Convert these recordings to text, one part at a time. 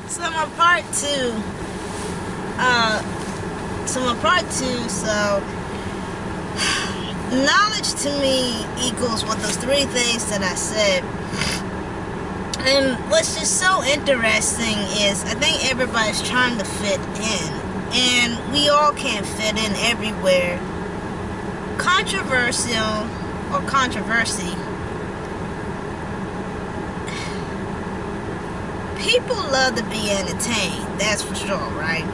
So my part two. So knowledge to me equals what those three things that I said. And what's just so interesting is I think everybody's trying to fit in, and we all can't fit in everywhere. Controversial or controversy. People love to be entertained, that's for sure, right?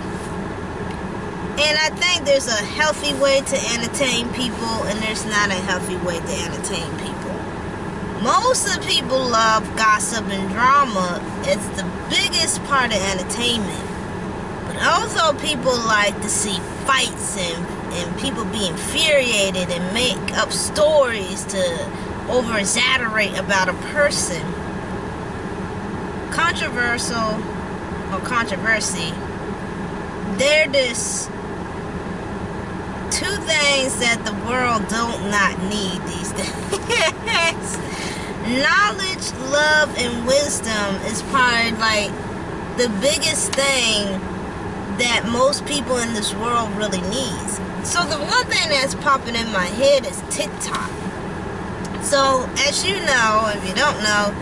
And I think there's a healthy way to entertain people, and there's not a healthy way to entertain people. Most of the people love gossip and drama. It's the biggest part of entertainment. But also people like to see fights and people be infuriated and make up stories to over-exaggerate about a person. Controversial or controversy, they're just two things that the world don't not need these days. Knowledge, love, and wisdom is probably like the biggest thing that most people in this world really needs. So the one thing that's popping in my head is TikTok. So as you know, if you don't know,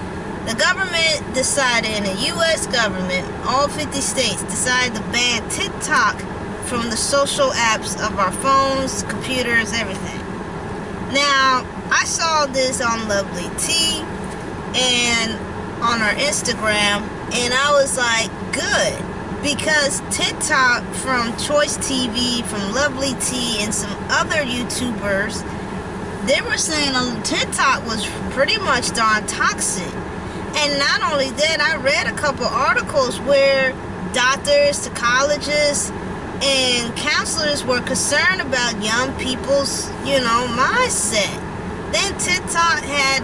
the government decided, the U.S. government, all 50 states decided to ban TikTok from the social apps of our phones, computers, everything. Now, I saw this on Lovely T and on our Instagram, and I was like, good, because TikTok from Choice TV, from Lovely T, and some other YouTubers, they were saying TikTok was pretty much darn toxic. And not only that, I read a couple articles where doctors, psychologists, and counselors were concerned about young people's, mindset. Then TikTok had,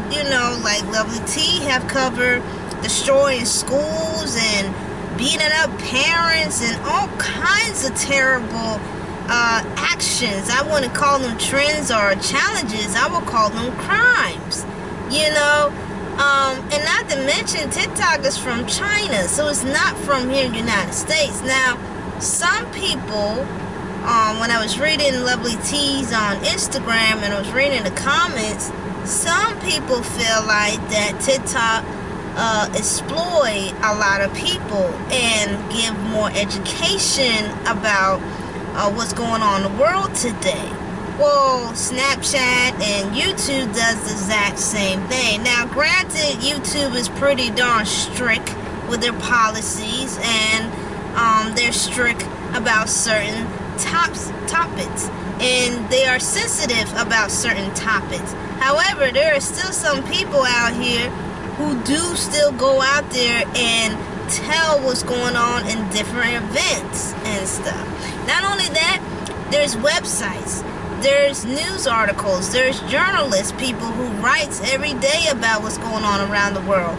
like Lovely T have covered destroying schools and beating up parents and all kinds of terrible actions. I wouldn't call them trends or challenges. I would call them crimes, and not to mention, TikTok is from China, so it's not from here in the United States. Now, some people, when I was reading Lovely T's on Instagram and I was reading the comments, some people feel like that TikTok exploit a lot of people and give more education about what's going on in the world today. Well, Snapchat and YouTube does the exact same thing. Now, granted, YouTube is pretty darn strict with their policies, and they're strict about certain topics, and they are sensitive about certain topics. However, there are still some people out here who do still go out there and tell what's going on in different events and stuff. Not only that, there's websites. There's news articles, there's journalists, people who writes every day about what's going on around the world.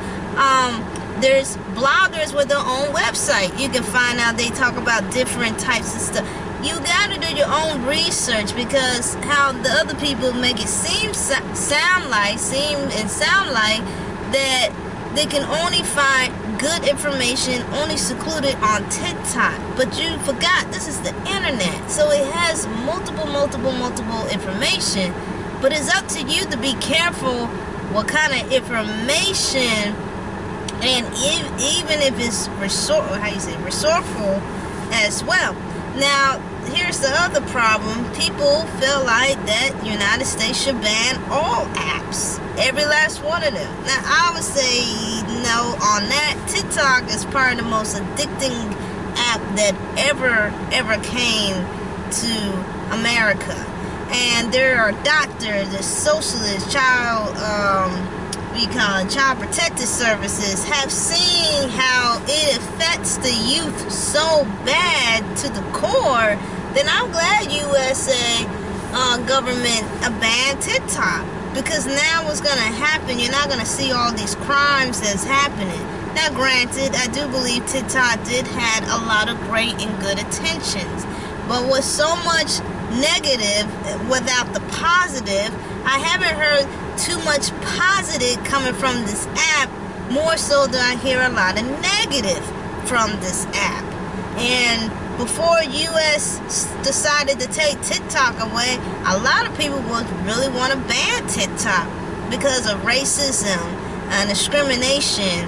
There's bloggers with their own website. You can find out, they talk about different types of stuff. You gotta do your own research, because how the other people make it sound like that they can only find good information only secluded on TikTok. But you forgot, this is the internet, so it has multiple information. But it's up to you to be careful what kind of information, and even if it's resourceful as well. Now, here's the other problem. People feel like that United States should ban all apps, every last one of them. Now, I would say no on that. TikTok is probably the most addicting app that ever came to America. And there are doctors, there's socialists, child protective services have seen how it affects the youth so bad to the core. Then I'm glad USA government banned TikTok, because now what's going to happen, you're not going to see all these crimes that's happening. Now, granted, I do believe TikTok did had a lot of great and good intentions, but with so much negative without the positive, I haven't heard too much positive coming from this app. More so than I hear a lot of negative from this app. And before US decided to take TikTok away, a lot of people would really want to ban TikTok because of racism and discrimination,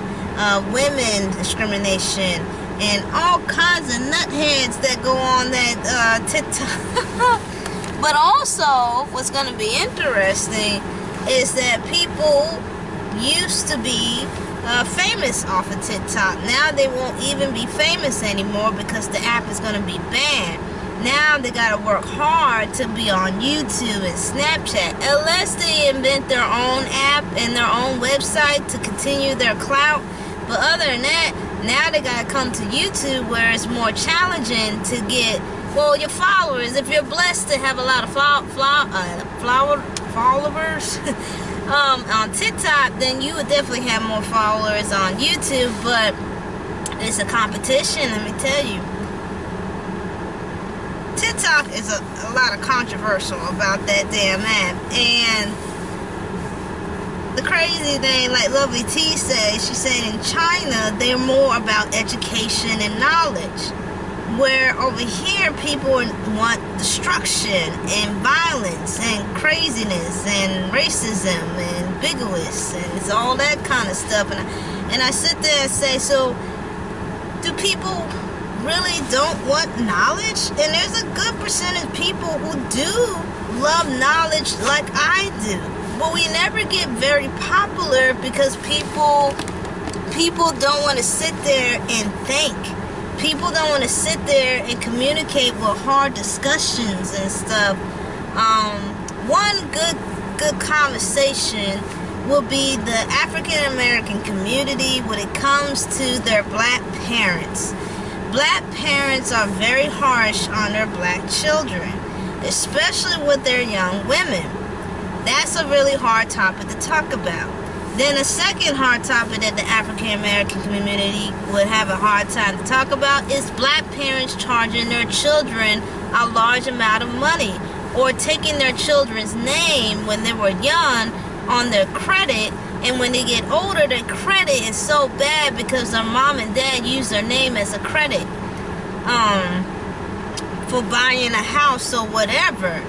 women discrimination, and all kinds of nutheads that go on that TikTok. But also, what's going to be interesting is that people used to be famous off of TikTok. Now they won't even be famous anymore because the app is going to be banned. Now they got to work hard to be on YouTube and Snapchat, unless they invent their own app and their own website to continue their clout. But other than that, now they got to come to YouTube, where it's more challenging to get, well, your followers. If you're blessed to have a lot of followers on TikTok, then you would definitely have more followers on YouTube. But it's a competition, let me tell you. TikTok is a lot of controversial about that damn app. And the crazy thing, like Lovely T said, she said in China, they're more about education and knowledge. Where over here, people want destruction and violence and craziness and racism and bigotry and it's all that kind of stuff. And I sit there and say, so do people really don't want knowledge? And there's a good percentage of people who do love knowledge like I do. But we never get very popular because people don't want to sit there and think. People don't want to sit there and communicate with hard discussions and stuff. One good conversation will be the African American community when it comes to their black parents. Black parents are very harsh on their black children, especially with their young women. That's a really hard topic to talk about. Then a second hard topic that the African American community would have a hard time to talk about is black parents charging their children a large amount of money, or taking their children's name when they were young on their credit, and when they get older, their credit is so bad because their mom and dad use their name as a credit for buying a house or whatever.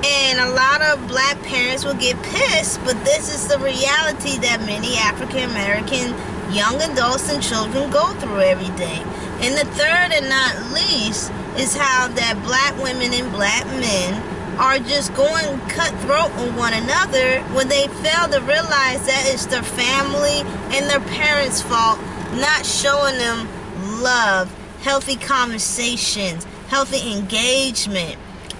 And a lot of black parents will get pissed, but this is the reality that many African American young adults and children go through every day. And the third and not least is how that black women and black men are just going cutthroat on one another when they fail to realize that it's their family and their parents' fault not showing them love, healthy conversations, healthy engagement.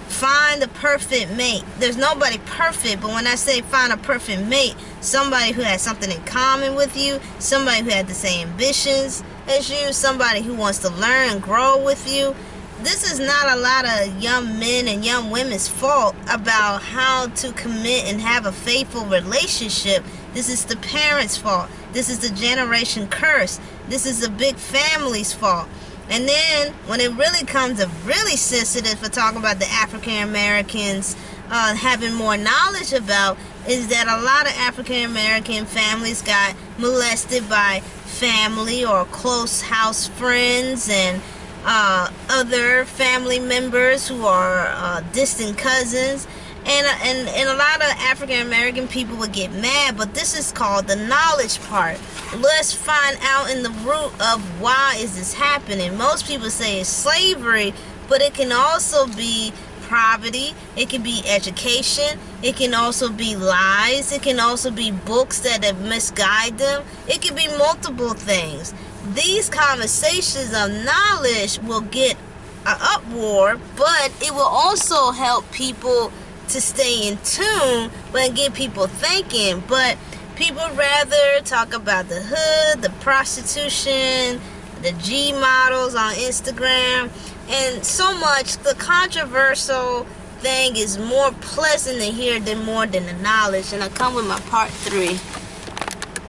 Find the perfect mate. There's nobody perfect, but when I say find a perfect mate, somebody who has something in common with you, somebody who has the same ambitions as you, somebody who wants to learn and grow with you. This is not a lot of young men and young women's fault about how to commit and have a faithful relationship. This is the parents' fault. This is the generation curse. This is the big family's fault. And then when it really comes to really sensitive for talking about the African Americans having more knowledge about, is that a lot of African American families got molested by family or close house friends and other family members who are distant cousins. And a lot of African American people would get mad, but this is called the knowledge part. Let's find out in the root of why is this happening. Most people say it's slavery, but it can also be poverty, it can be education, it can also be lies, it can also be books that have misguided them, it can be multiple things. These conversations of knowledge will get an uproar, but it will also help people to stay in tune, but get people thinking. But people rather talk about the hood, the prostitution, the G models on Instagram, and so much. The controversial thing is more pleasant to hear than more than the knowledge. And I come with my part 3.